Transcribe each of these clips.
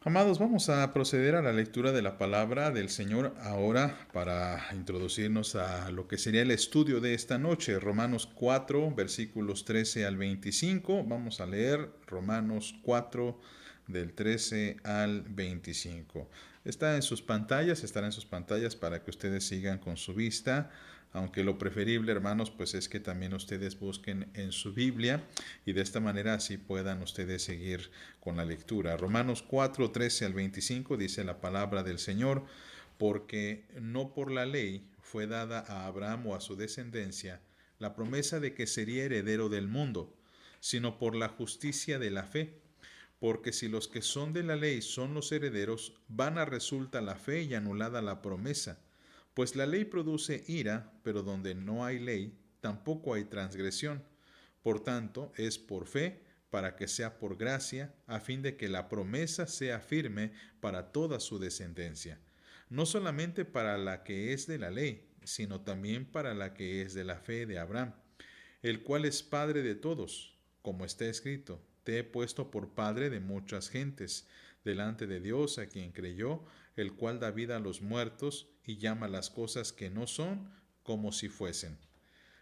Amados, vamos a proceder a la lectura de la palabra del Señor ahora para introducirnos a lo que sería el estudio de esta noche. Romanos 4, versículos 13 al 25. Vamos a leer Romanos 4, del 13 al 25. Estará en sus pantallas para que ustedes sigan con su vista. Aunque lo preferible, hermanos, pues es que también ustedes busquen en su Biblia y de esta manera así puedan ustedes seguir con la lectura. Romanos 4, 13 al 25 dice la palabra del Señor, porque no por la ley fue dada a Abraham o a su descendencia la promesa de que sería heredero del mundo, sino por la justicia de la fe. Porque si los que son de la ley son los herederos, vana resulta la fe y anulada la promesa. Pues la ley produce ira, pero donde no hay ley, tampoco hay transgresión. Por tanto, es por fe, para que sea por gracia, a fin de que la promesa sea firme para toda su descendencia, no solamente para la que es de la ley, sino también para la que es de la fe de Abraham, el cual es Padre de todos, como está escrito, te he puesto por Padre de muchas gentes, delante de Dios a quien creyó, el cual da vida a los muertos y llama las cosas que no son como si fuesen.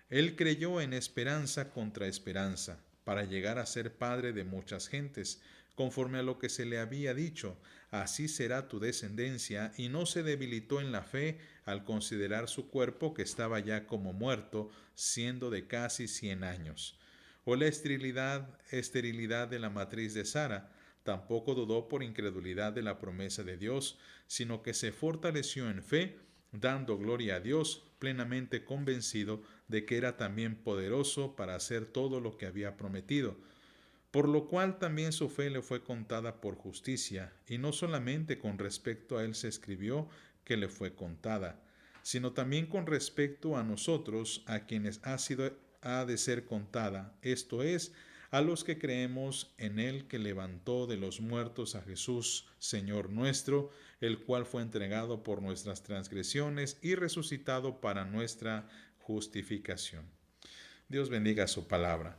Él creyó en esperanza contra esperanza, para llegar a ser padre de muchas gentes, conforme a lo que se le había dicho, así será tu descendencia, y no se debilitó en la fe al considerar su cuerpo que estaba ya como muerto, siendo de casi 100 años. O la esterilidad de la matriz de Sara, tampoco dudó por incredulidad de la promesa de Dios, sino que se fortaleció en fe, dando gloria a Dios, plenamente convencido de que era también poderoso para hacer todo lo que había prometido. Por lo cual también su fe le fue contada por justicia, y no solamente con respecto a él se escribió que le fue contada, sino también con respecto a nosotros, a quienes ha de ser contada, esto es, a los que creemos en él que levantó de los muertos a Jesús, Señor nuestro, el cual fue entregado por nuestras transgresiones y resucitado para nuestra justificación. Dios bendiga su palabra.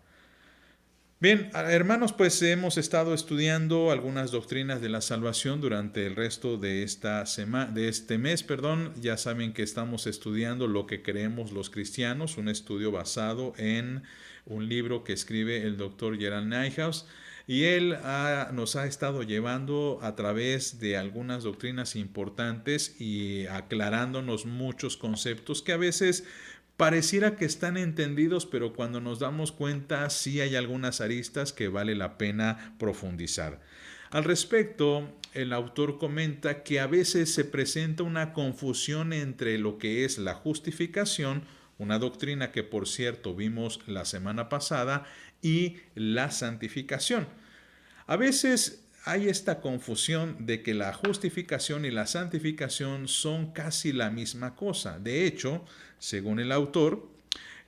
Bien, hermanos, pues hemos estado estudiando algunas doctrinas de la salvación durante el resto de este mes, perdón. Ya saben que estamos estudiando lo que creemos los cristianos, un estudio basado en un libro que escribe el doctor Gerald Niehaus. Y él nos ha estado llevando a través de algunas doctrinas importantes y aclarándonos muchos conceptos que a veces pareciera que están entendidos, pero cuando nos damos cuenta sí hay algunas aristas que vale la pena profundizar. Al respecto, el autor comenta que a veces se presenta una confusión entre lo que es la justificación, una doctrina que por cierto vimos la semana pasada, y la santificación. A veces hay esta confusión de que la justificación y la santificación son casi la misma cosa. De hecho, según el autor,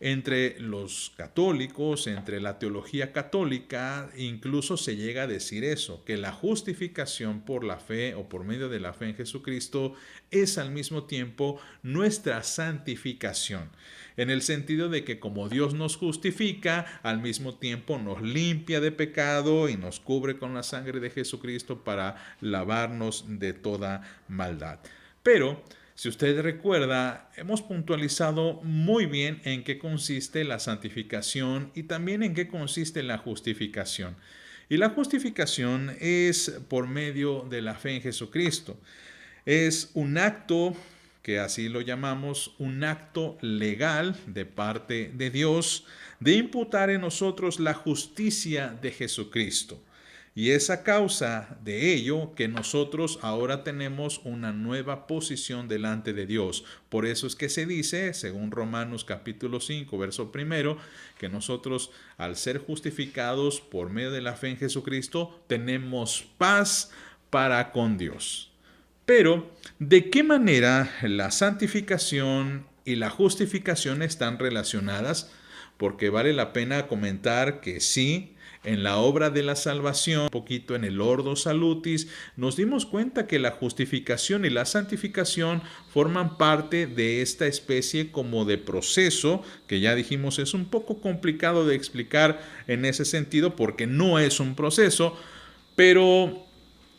entre los católicos, entre la teología católica, incluso se llega a decir eso, que la justificación por la fe o por medio de la fe en Jesucristo es al mismo tiempo nuestra santificación, en el sentido de que como Dios nos justifica, al mismo tiempo nos limpia de pecado y nos cubre con la sangre de Jesucristo para lavarnos de toda maldad. Pero si usted recuerda, hemos puntualizado muy bien en qué consiste la santificación y también en qué consiste la justificación. Y la justificación es por medio de la fe en Jesucristo. Es un acto, que así lo llamamos, un acto legal de parte de Dios de imputar en nosotros la justicia de Jesucristo. Y es a causa de ello que nosotros ahora tenemos una nueva posición delante de Dios. Por eso es que se dice, según Romanos capítulo 5, verso primero, que nosotros al ser justificados por medio de la fe en Jesucristo, tenemos paz para con Dios. Pero, ¿de qué manera la santificación y la justificación están relacionadas? Porque vale la pena comentar que sí, en la obra de la salvación, un poquito en el Ordo Salutis, nos dimos cuenta que la justificación y la santificación forman parte de esta especie como de proceso, que ya dijimos es un poco complicado de explicar en ese sentido porque no es un proceso, pero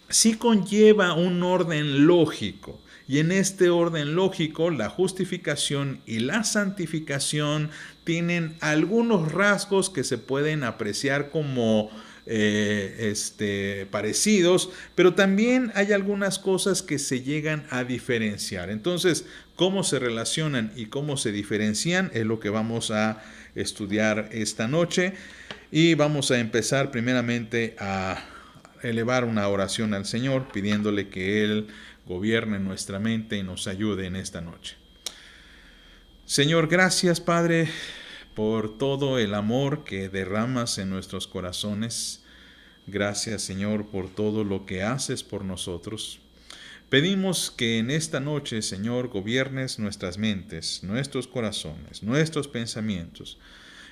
sí conlleva un orden lógico. Y en este orden lógico, la justificación y la santificación tienen algunos rasgos que se pueden apreciar como parecidos, pero también hay algunas cosas que se llegan a diferenciar. Entonces, cómo se relacionan y cómo se diferencian es lo que vamos a estudiar esta noche. Y vamos a empezar primeramente a elevar una oración al Señor, pidiéndole que Él gobierne nuestra mente y nos ayude en esta noche. Señor, gracias, Padre, por todo el amor que derramas en nuestros corazones. Gracias, Señor, por todo lo que haces por nosotros. Pedimos que en esta noche, Señor, gobiernes nuestras mentes, nuestros corazones, nuestros pensamientos,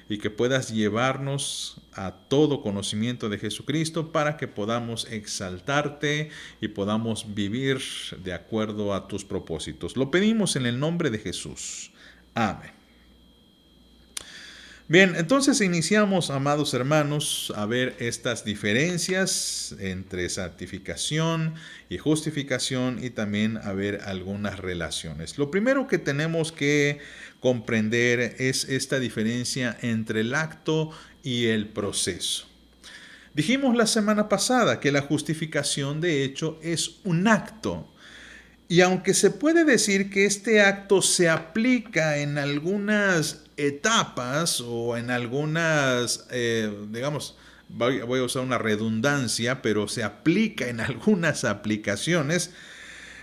y que puedas llevarnos a todo conocimiento de Jesucristo para que podamos exaltarte y podamos vivir de acuerdo a tus propósitos. Lo pedimos en el nombre de Jesús. Amén. Bien, entonces iniciamos, amados hermanos, a ver estas diferencias entre santificación y justificación y también a ver algunas relaciones. Lo primero que tenemos que comprender es esta diferencia entre el acto y el proceso. Dijimos la semana pasada que la justificación de hecho es un acto. Y aunque se puede decir que este acto se aplica en algunas etapas o en algunas, voy a usar una redundancia, pero se aplica en algunas aplicaciones,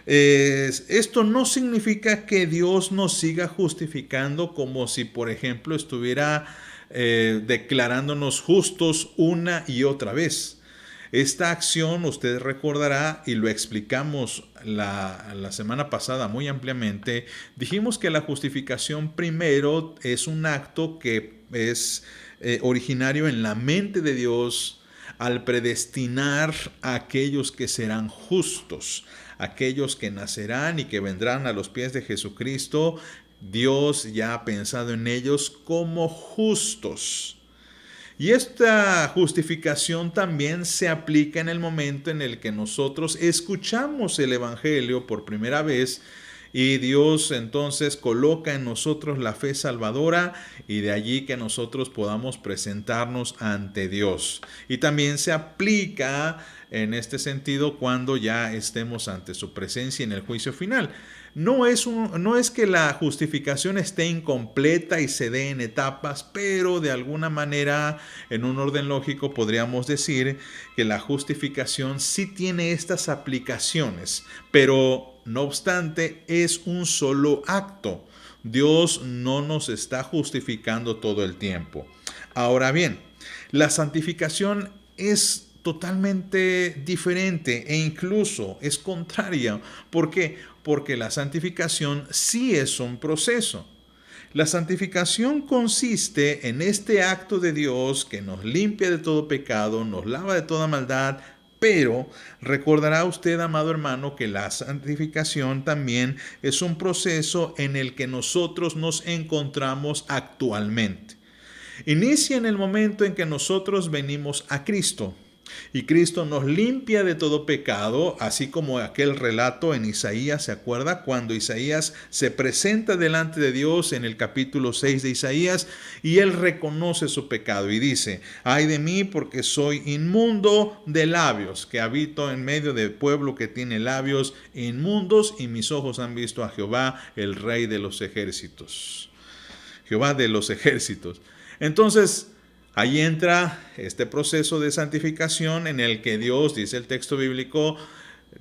esto no significa que Dios nos siga justificando como si, por ejemplo, estuviera declarándonos justos una y otra vez. Esta acción, usted recordará, y lo explicamos la semana pasada muy ampliamente, dijimos que la justificación primero es un acto que es originario en la mente de Dios al predestinar a aquellos que serán justos, aquellos que nacerán y que vendrán a los pies de Jesucristo. Dios ya ha pensado en ellos como justos. Y esta justificación también se aplica en el momento en el que nosotros escuchamos el Evangelio por primera vez y Dios entonces coloca en nosotros la fe salvadora y de allí que nosotros podamos presentarnos ante Dios. Y también se aplica en este sentido cuando ya estemos ante su presencia en el juicio final. No es que la justificación esté incompleta y se dé en etapas, pero de alguna manera, en un orden lógico, podríamos decir que la justificación sí tiene estas aplicaciones, pero no obstante es un solo acto. Dios no nos está justificando todo el tiempo. Ahora bien, la santificación es totalmente diferente e incluso es contraria. ¿Por qué? Porque la santificación sí es un proceso. La santificación consiste en este acto de Dios que nos limpia de todo pecado, nos lava de toda maldad, pero recordará usted, amado hermano, que la santificación también es un proceso en el que nosotros nos encontramos actualmente. Inicia en el momento en que nosotros venimos a Cristo. Y Cristo nos limpia de todo pecado, así como aquel relato en Isaías, ¿se acuerda? Cuando Isaías se presenta delante de Dios en el capítulo 6 de Isaías y él reconoce su pecado y dice: ay de mí porque soy inmundo de labios, que habito en medio de pueblo que tiene labios inmundos y mis ojos han visto a Jehová, el Rey de los ejércitos. Jehová de los ejércitos. Entonces, ahí entra este proceso de santificación en el que Dios, dice el texto bíblico,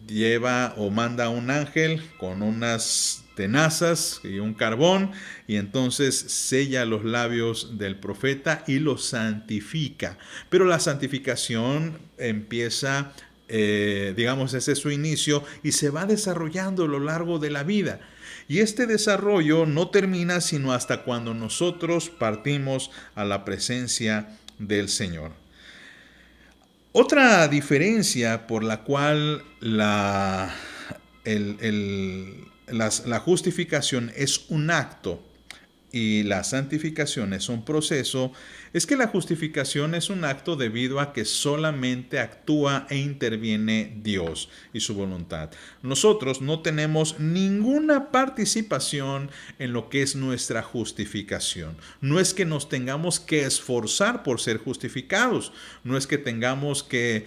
lleva o manda a un ángel con unas tenazas y un carbón y entonces sella los labios del profeta y los santifica. Pero la santificación empieza, ese es su inicio y se va desarrollando a lo largo de la vida. Y este desarrollo no termina sino hasta cuando nosotros partimos a la presencia del Señor. Otra diferencia por la cual la justificación es un acto y la santificación es un proceso, es que la justificación es un acto debido a que solamente actúa e interviene Dios y su voluntad. Nosotros no tenemos ninguna participación en lo que es nuestra justificación. No es que nos tengamos que esforzar por ser justificados, no es que tengamos que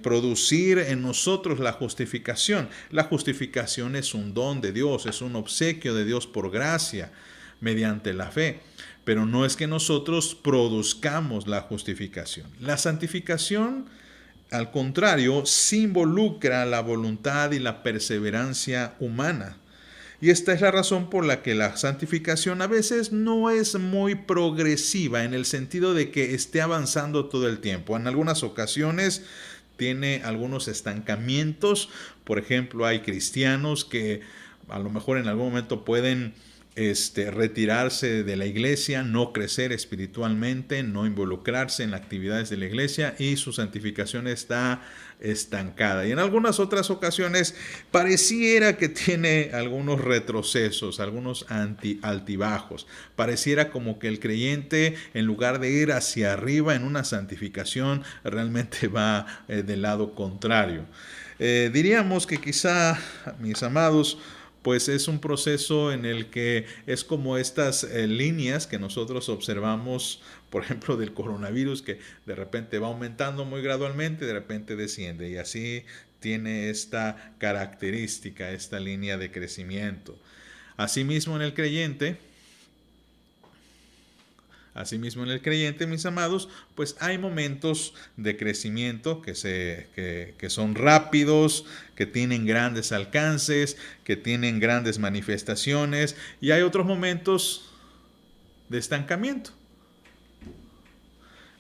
producir en nosotros la justificación. La justificación es un don de Dios, es un obsequio de Dios por gracia, mediante la fe, pero no es que nosotros produzcamos la justificación. La santificación, al contrario, sí involucra la voluntad y la perseverancia humana. Y esta es la razón por la que la santificación a veces no es muy progresiva en el sentido de que esté avanzando todo el tiempo. En algunas ocasiones tiene algunos estancamientos. Por ejemplo, hay cristianos que a lo mejor en algún momento pueden retirarse de la iglesia, no crecer espiritualmente, no involucrarse en las actividades de la iglesia y su santificación está estancada. Y en algunas otras ocasiones pareciera que tiene algunos retrocesos, algunos altibajos. Pareciera como que el creyente, en lugar de ir hacia arriba en una santificación, realmente va del lado contrario. Diríamos que quizá, mis amados, pues es un proceso en el que es como estas líneas que nosotros observamos, por ejemplo, del coronavirus, que de repente va aumentando muy gradualmente, de repente desciende, y así tiene esta característica, esta línea de crecimiento. Asimismo en el creyente, mis amados, pues hay momentos de crecimiento que son rápidos, que tienen grandes alcances, que tienen grandes manifestaciones, y hay otros momentos de estancamiento.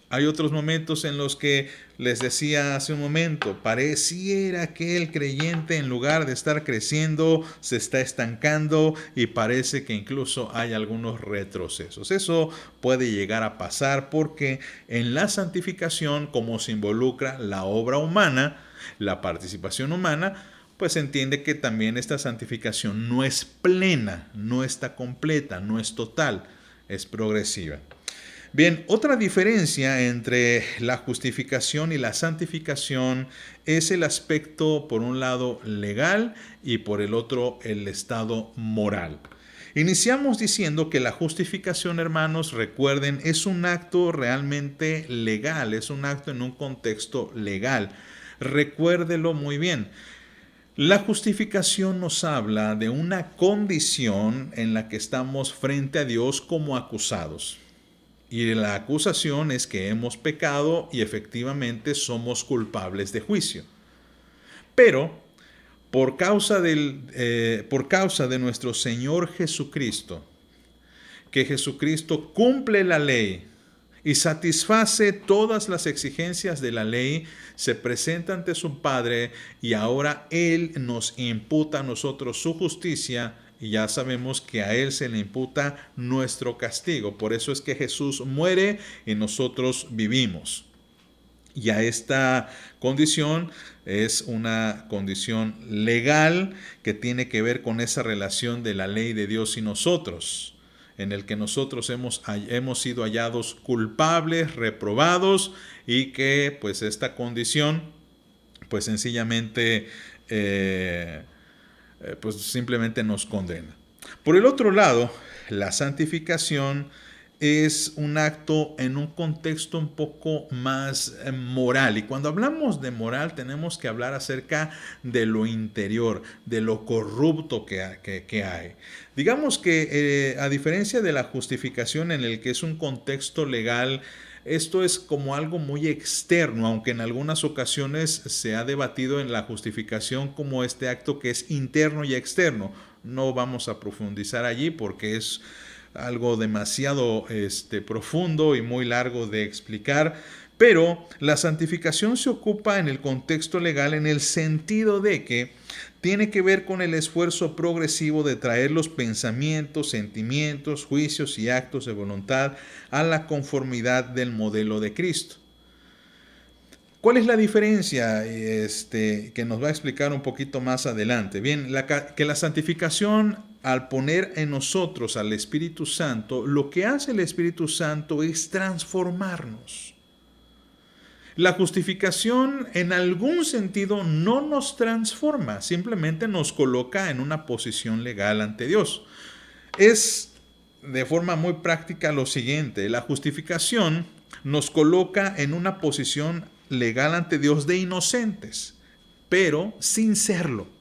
Hay otros momentos en los que, les decía hace un momento, pareciera que el creyente, en lugar de estar creciendo, se está estancando y parece que incluso hay algunos retrocesos. Eso puede llegar a pasar porque en la santificación, como se involucra la obra humana, la participación humana, pues se entiende que también esta santificación no es plena, no está completa, no es total, es progresiva. Bien, otra diferencia entre la justificación y la santificación es el aspecto, por un lado, legal y por el otro, el estado moral. Iniciamos diciendo que la justificación, hermanos, recuerden, es un acto realmente legal, es un acto en un contexto legal. Recuérdelo muy bien. La justificación nos habla de una condición en la que estamos frente a Dios como acusados. Y la acusación es que hemos pecado y efectivamente somos culpables de juicio. Pero por causa de nuestro Señor Jesucristo, que Jesucristo cumple la ley y satisface todas las exigencias de la ley, se presenta ante su Padre y ahora Él nos imputa a nosotros su justicia. Y ya sabemos que a Él se le imputa nuestro castigo. Por eso es que Jesús muere y nosotros vivimos. Y a esta condición es una condición legal que tiene que ver con esa relación de la ley de Dios y nosotros, en el que nosotros hemos sido hallados culpables, reprobados, y que pues esta condición pues sencillamente pues simplemente nos condena. Por el otro lado, la santificación es un acto en un contexto un poco más moral. Y cuando hablamos de moral tenemos que hablar acerca de lo interior, de lo corrupto que hay. Digamos que a diferencia de la justificación en el que es un contexto legal, esto es como algo muy externo, aunque en algunas ocasiones se ha debatido en la justificación como este acto que es interno y externo. No vamos a profundizar allí porque es algo demasiado profundo y muy largo de explicar, pero la santificación se ocupa en el contexto legal en el sentido de que tiene que ver con el esfuerzo progresivo de traer los pensamientos, sentimientos, juicios y actos de voluntad a la conformidad del modelo de Cristo. ¿Cuál es la diferencia que nos va a explicar un poquito más adelante? Bien, que la santificación al poner en nosotros al Espíritu Santo, lo que hace el Espíritu Santo es transformarnos. La justificación en algún sentido no nos transforma, simplemente nos coloca en una posición legal ante Dios. Es de forma muy práctica lo siguiente: la justificación nos coloca en una posición legal ante Dios de inocentes, pero sin serlo.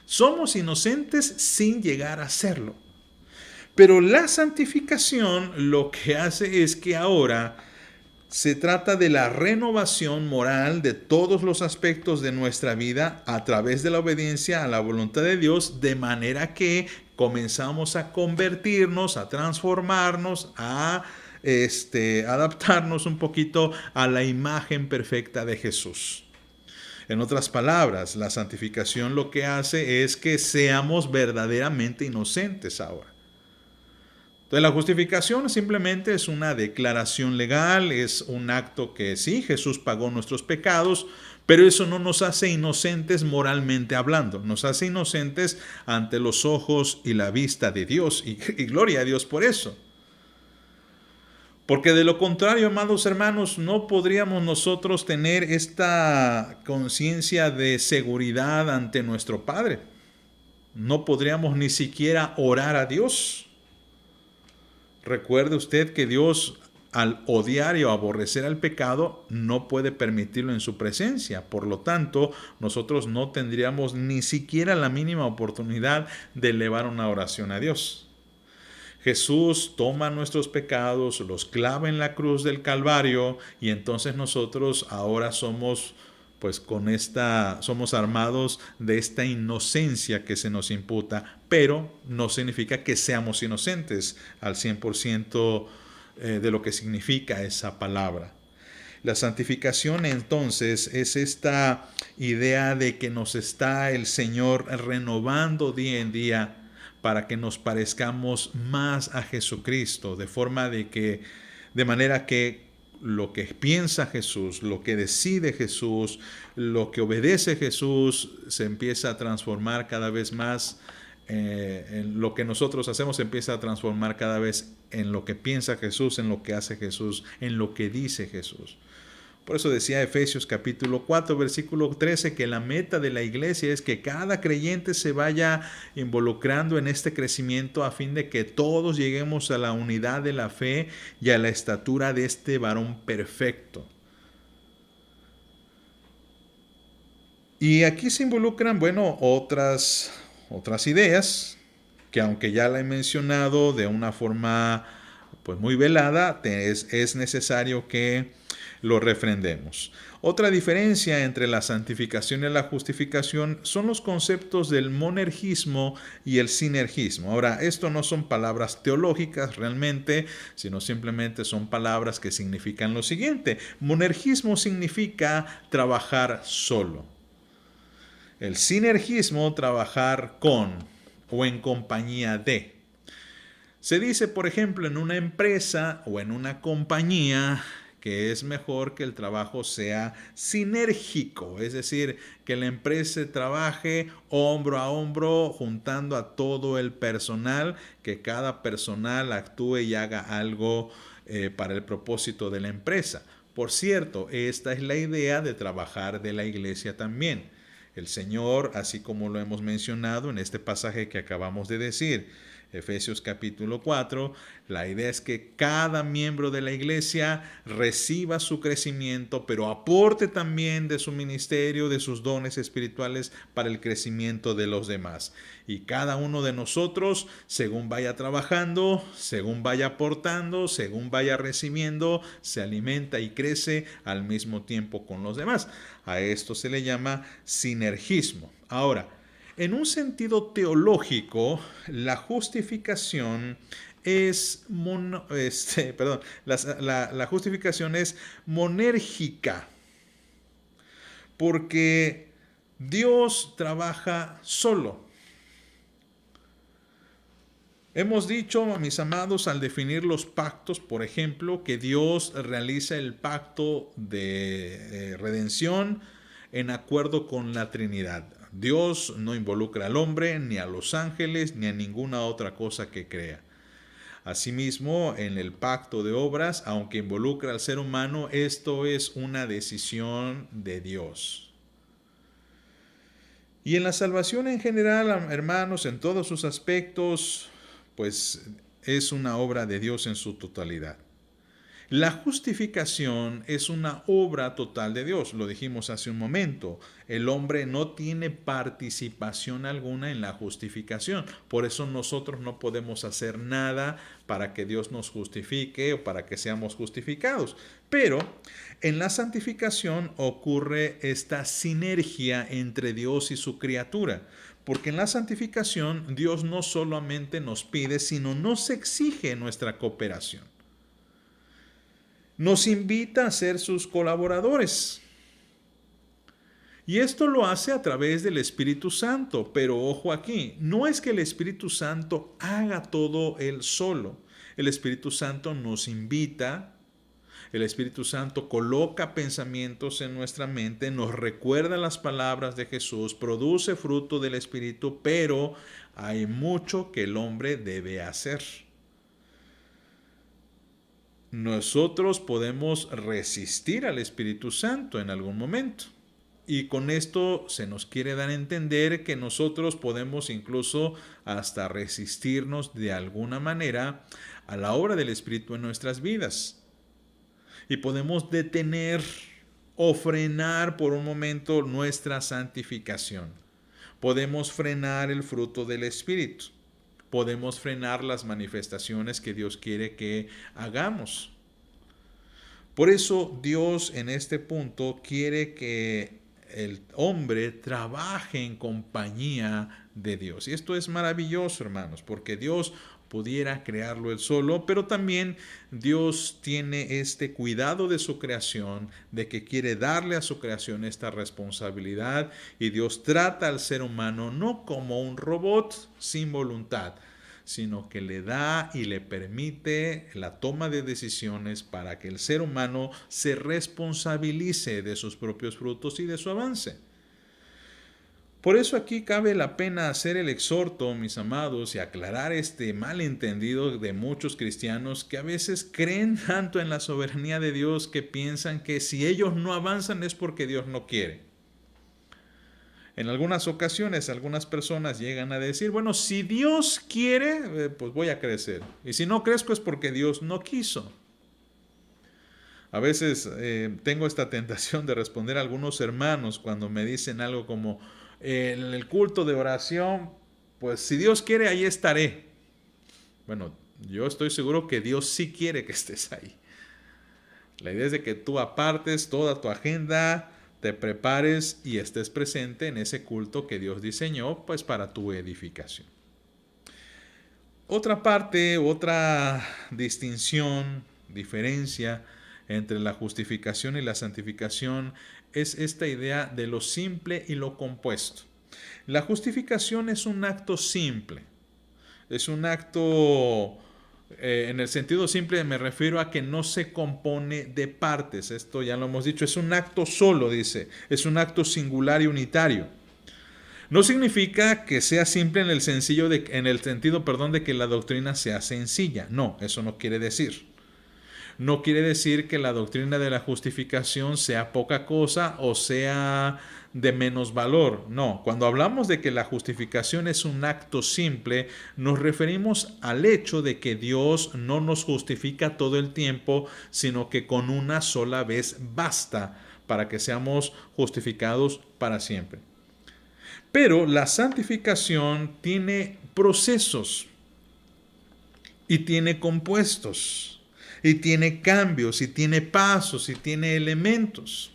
Somos inocentes sin llegar a serlo. Pero la santificación lo que hace es que ahora se trata de la renovación moral de todos los aspectos de nuestra vida a través de la obediencia a la voluntad de Dios, de manera que comenzamos a convertirnos, a transformarnos, a adaptarnos un poquito a la imagen perfecta de Jesús. En otras palabras, la santificación lo que hace es que seamos verdaderamente inocentes ahora. Entonces, la justificación simplemente es una declaración legal, es un acto que sí, Jesús pagó nuestros pecados, pero eso no nos hace inocentes moralmente hablando, nos hace inocentes ante los ojos y la vista de Dios, y gloria a Dios por eso. Porque de lo contrario, amados hermanos, no podríamos nosotros tener esta conciencia de seguridad ante nuestro Padre. No podríamos ni siquiera orar a Dios. Recuerde usted que Dios, al odiar y aborrecer al pecado, no puede permitirlo en su presencia. Por lo tanto, nosotros no tendríamos ni siquiera la mínima oportunidad de elevar una oración a Dios. Jesús toma nuestros pecados, los clava en la cruz del Calvario, y entonces nosotros ahora somos somos armados de esta inocencia que se nos imputa, pero no significa que seamos inocentes al 100% de lo que significa esa palabra. La santificación entonces es esta idea de que nos está el Señor renovando día en día para que nos parezcamos más a Jesucristo, de manera que lo que piensa Jesús, lo que decide Jesús, lo que obedece Jesús, se empieza a transformar cada vez más. En lo que nosotros hacemos se empieza a transformar cada vez en lo que piensa Jesús, en lo que hace Jesús, en lo que dice Jesús. Por eso decía Efesios capítulo 4, versículo 13, que la meta de la iglesia es que cada creyente se vaya involucrando en este crecimiento a fin de que todos lleguemos a la unidad de la fe y a la estatura de este varón perfecto. Y aquí se involucran, otras ideas que, aunque ya la he mencionado de una forma muy velada, es necesario que lo refrendemos. Otra diferencia entre la santificación y la justificación son los conceptos del monergismo y el sinergismo. Ahora, esto no son palabras teológicas realmente, sino simplemente son palabras que significan lo siguiente. Monergismo significa trabajar solo. El sinergismo, trabajar con o en compañía de. Se dice, por ejemplo, en una empresa o en una compañía que es mejor que el trabajo sea sinérgico, es decir, que la empresa trabaje hombro a hombro, juntando a todo el personal, que cada personal actúe y haga algo para el propósito de la empresa. Por cierto, esta es la idea de trabajar de la iglesia también. El Señor, así como lo hemos mencionado en este pasaje que acabamos de decir, Efesios capítulo 4, la idea es que cada miembro de la iglesia reciba su crecimiento, pero aporte también de su ministerio, de sus dones espirituales para el crecimiento de los demás. Y cada uno de nosotros, según vaya trabajando, según vaya aportando, según vaya recibiendo, se alimenta y crece al mismo tiempo con los demás. A esto se le llama sinergismo. Ahora, en un sentido teológico, la justificación la justificación es monérgica, porque Dios trabaja solo. Hemos dicho, mis amados, al definir los pactos, por ejemplo, que Dios realiza el pacto de redención en acuerdo con la Trinidad. Dios no involucra al hombre, ni a los ángeles, ni a ninguna otra cosa que crea. Asimismo, en el pacto de obras, aunque involucra al ser humano, esto es una decisión de Dios. Y en la salvación en general, hermanos, en todos sus aspectos, pues es una obra de Dios en su totalidad. La justificación es una obra total de Dios, lo dijimos hace un momento. El hombre no tiene participación alguna en la justificación. Por eso nosotros no podemos hacer nada para que Dios nos justifique o para que seamos justificados. Pero en la santificación ocurre esta sinergia entre Dios y su criatura. Porque en la santificación Dios no solamente nos pide, sino nos exige nuestra cooperación. Nos invita a ser sus colaboradores. Y esto lo hace a través del Espíritu Santo. Pero ojo aquí, no es que el Espíritu Santo haga todo él solo. El Espíritu Santo nos invita, el Espíritu Santo coloca pensamientos en nuestra mente, nos recuerda las palabras de Jesús, produce fruto del Espíritu, pero hay mucho que el hombre debe hacer. Nosotros podemos resistir al Espíritu Santo en algún momento. Y con esto se nos quiere dar a entender que nosotros podemos incluso hasta resistirnos de alguna manera a la obra del Espíritu en nuestras vidas. Y podemos detener o frenar por un momento nuestra santificación. Podemos frenar el fruto del Espíritu. Podemos frenar las manifestaciones que Dios quiere que hagamos. Por eso Dios en este punto quiere que el hombre trabaje en compañía de Dios. Y esto es maravilloso, hermanos, porque Dios pudiera crearlo él solo, pero también Dios tiene este cuidado de su creación, de que quiere darle a su creación esta responsabilidad, y Dios trata al ser humano no como un robot sin voluntad, sino que le da y le permite la toma de decisiones para que el ser humano se responsabilice de sus propios frutos y de su avance. Por eso aquí cabe la pena hacer el exhorto, mis amados, y aclarar este malentendido de muchos cristianos que a veces creen tanto en la soberanía de Dios que piensan que si ellos no avanzan es porque Dios no quiere. En algunas ocasiones, algunas personas llegan a decir, bueno, si Dios quiere, pues voy a crecer. Y si no crezco es porque Dios no quiso. A veces tengo esta tentación de responder a algunos hermanos cuando me dicen algo como, en el culto de oración, pues si Dios quiere, ahí estaré. Bueno, yo estoy seguro que Dios sí quiere que estés ahí. La idea es de que tú apartes toda tu agenda, te prepares y estés presente en ese culto que Dios diseñó, pues para tu edificación. Otra parte, otra distinción, diferencia entre la justificación y la santificación es esta idea de lo simple y lo compuesto. La justificación es un acto simple, es un acto, en el sentido simple me refiero a que no se compone de partes, esto ya lo hemos dicho, es un acto solo, dice, es un acto singular y unitario. No significa que sea simple en el sentido de que la doctrina sea sencilla, no, eso no quiere decir. No quiere decir que la doctrina de la justificación sea poca cosa o sea de menos valor. No, cuando hablamos de que la justificación es un acto simple, nos referimos al hecho de que Dios no nos justifica todo el tiempo, sino que con una sola vez basta para que seamos justificados para siempre. Pero la santificación tiene procesos y tiene compuestos. Y tiene cambios, y tiene pasos, y tiene elementos.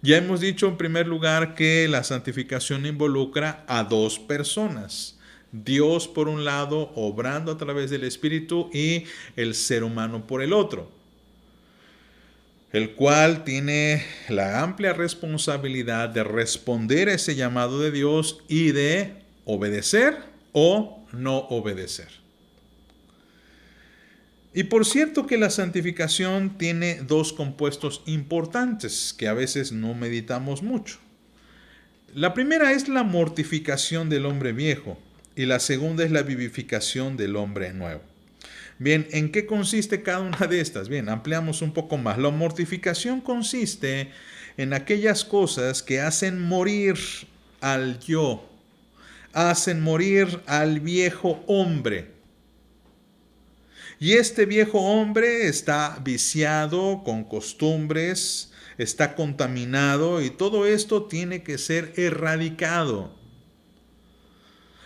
Ya hemos dicho en primer lugar que la santificación involucra a dos personas. Dios por un lado, obrando a través del Espíritu, y el ser humano por el otro, el cual tiene la amplia responsabilidad de responder a ese llamado de Dios y de obedecer o no obedecer. Y por cierto que la santificación tiene dos compuestos importantes que a veces no meditamos mucho. La primera es la mortificación del hombre viejo y la segunda es la vivificación del hombre nuevo. Bien, ¿en qué consiste cada una de estas? Bien, ampliamos un poco más. La mortificación consiste en aquellas cosas que hacen morir al yo, hacen morir al viejo hombre. Y este viejo hombre está viciado con costumbres, está contaminado y todo esto tiene que ser erradicado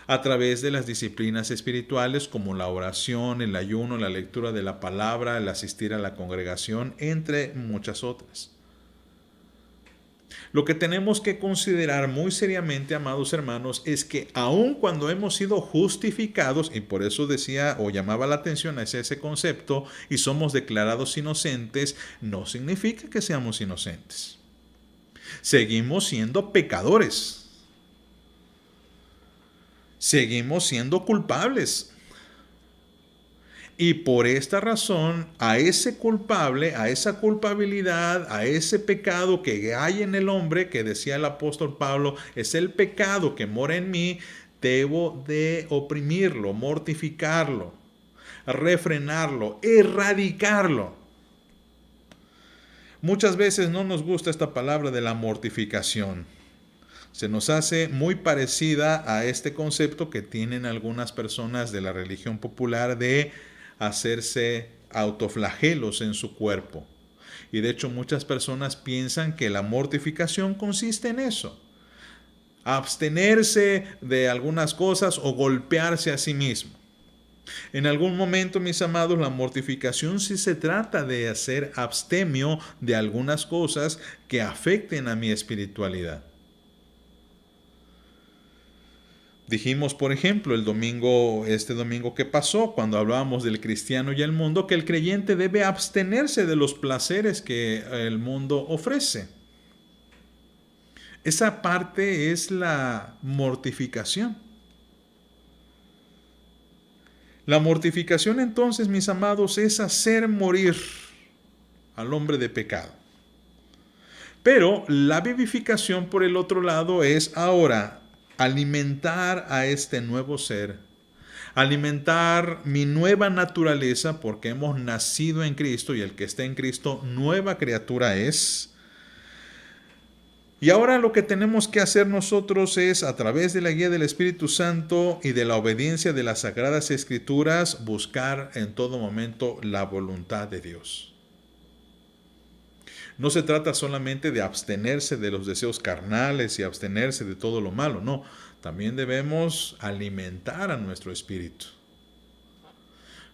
a través de las disciplinas espirituales como la oración, el ayuno, la lectura de la palabra, el asistir a la congregación, entre muchas otras. Lo que tenemos que considerar muy seriamente, amados hermanos, es que aun cuando hemos sido justificados, y por eso decía o llamaba la atención a ese concepto, y somos declarados inocentes, no significa que seamos inocentes. Seguimos siendo pecadores. Seguimos siendo culpables. Y por esta razón, a ese culpable, a esa culpabilidad, a ese pecado que hay en el hombre, que decía el apóstol Pablo, es el pecado que mora en mí, debo de oprimirlo, mortificarlo, refrenarlo, erradicarlo. Muchas veces no nos gusta esta palabra de la mortificación. Se nos hace muy parecida a este concepto que tienen algunas personas de la religión popular de hacerse autoflagelos en su cuerpo. Y de hecho muchas personas piensan que la mortificación consiste en eso. Abstenerse de algunas cosas o golpearse a sí mismo. En algún momento, mis amados, la mortificación sí se trata de hacer abstemio de algunas cosas que afecten a mi espiritualidad. Dijimos, por ejemplo, este domingo que pasó, cuando hablábamos del cristiano y el mundo, que el creyente debe abstenerse de los placeres que el mundo ofrece. Esa parte es la mortificación. La mortificación entonces, mis amados, es hacer morir al hombre de pecado. Pero la vivificación, por el otro lado, es ahora alimentar a este nuevo ser, alimentar mi nueva naturaleza, porque hemos nacido en Cristo y el que está en Cristo, nueva criatura es. Y ahora lo que tenemos que hacer nosotros es, a través de la guía del Espíritu Santo y de la obediencia de las Sagradas Escrituras, buscar en todo momento la voluntad de Dios. No se trata solamente de abstenerse de los deseos carnales y abstenerse de todo lo malo, no. También debemos alimentar a nuestro espíritu.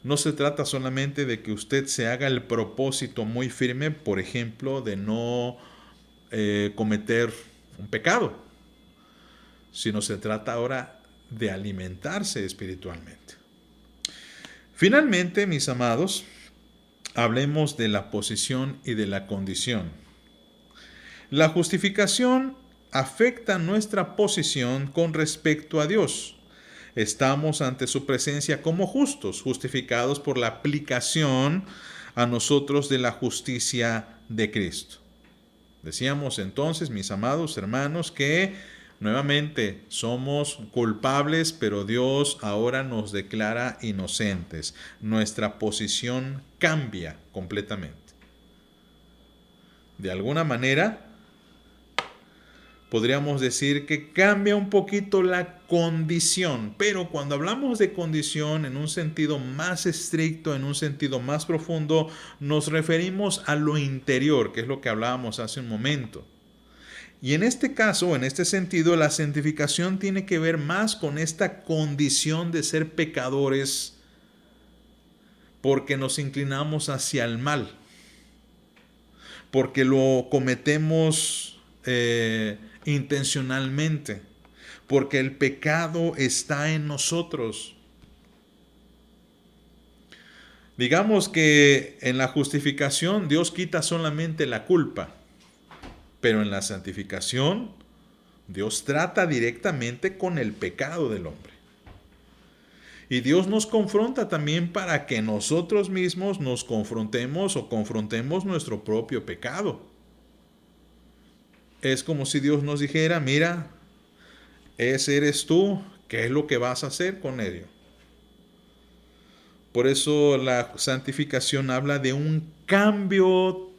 No se trata solamente de que usted se haga el propósito muy firme, por ejemplo, de no cometer un pecado, sino se trata ahora de alimentarse espiritualmente. Finalmente, mis amados, hablemos de la posición y de la condición. La justificación afecta nuestra posición con respecto a Dios. Estamos ante su presencia como justos, justificados por la aplicación a nosotros de la justicia de Cristo. Decíamos entonces, mis amados hermanos, que nuevamente somos culpables, pero Dios ahora nos declara inocentes. Nuestra posición cambia completamente. De alguna manera, podríamos decir que cambia un poquito la condición, pero cuando hablamos de condición en un sentido más estricto, en un sentido más profundo, nos referimos a lo interior, que es lo que hablábamos hace un momento. Y en este caso, en este sentido, la santificación tiene que ver más con esta condición de ser pecadores, porque nos inclinamos hacia el mal, porque lo cometemos intencionalmente, porque el pecado está en nosotros. Digamos que en la justificación Dios quita solamente la culpa, pero en la santificación Dios trata directamente con el pecado del hombre. Y Dios nos confronta también para que nosotros mismos nos confrontemos o confrontemos nuestro propio pecado. Es como si Dios nos dijera, mira, Ese eres tú. ¿Qué es lo que vas a hacer con ello? Por eso la santificación habla de un cambio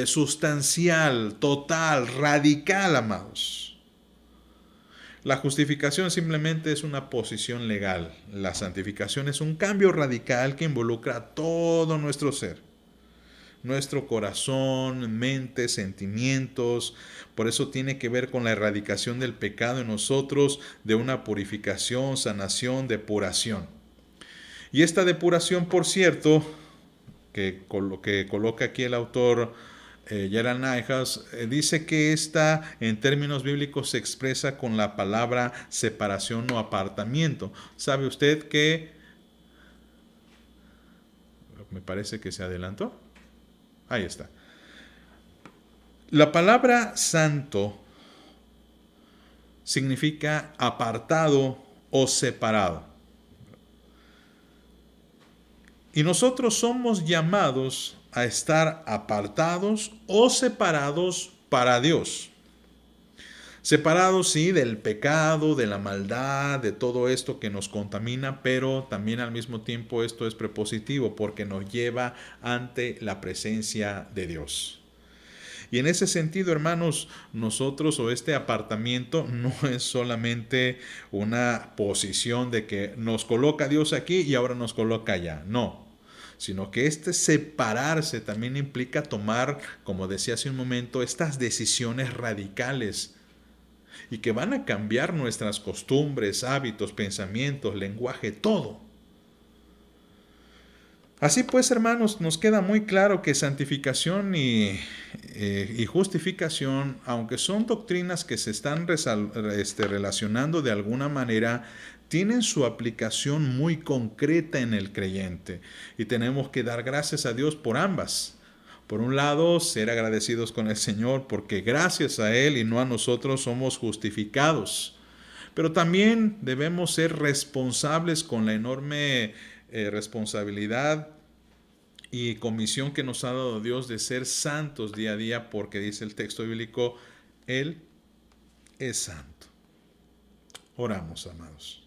sustancial, total, radical, amados. La justificación simplemente es una posición legal. La santificación es un cambio radical que involucra todo nuestro ser, nuestro corazón, mente, sentimientos. Por eso tiene que ver con la erradicación del pecado en nosotros, de una purificación, sanación, depuración. Y esta depuración, por cierto, que coloca aquí el autor Gerald Niehaus, dice que esta en términos bíblicos se expresa con la palabra separación o apartamiento. ¿Sabe usted que me parece que se adelantó? Ahí está. La palabra santo significa apartado o separado. Y nosotros somos llamados a estar apartados o separados para Dios. Separados, sí, del pecado, de la maldad, de todo esto que nos contamina, pero también al mismo tiempo esto es prepositivo porque nos lleva ante la presencia de Dios. Y en ese sentido, hermanos, nosotros o este apartamiento no es solamente una posición de que nos coloca Dios aquí y ahora nos coloca allá. No, sino que este separarse también implica tomar, como decía hace un momento, estas decisiones radicales y que van a cambiar nuestras costumbres, hábitos, pensamientos, lenguaje, todo. Así pues, hermanos, nos queda muy claro que santificación y justificación, aunque son doctrinas que se están relacionando de alguna manera, tienen su aplicación muy concreta en el creyente. Y tenemos que dar gracias a Dios por ambas. Por un lado, ser agradecidos con el Señor porque gracias a Él y no a nosotros somos justificados. Pero también debemos ser responsables con la enorme responsabilidad y comisión que nos ha dado Dios de ser santos día a día, porque dice el texto bíblico, Él es santo. Oramos, amados.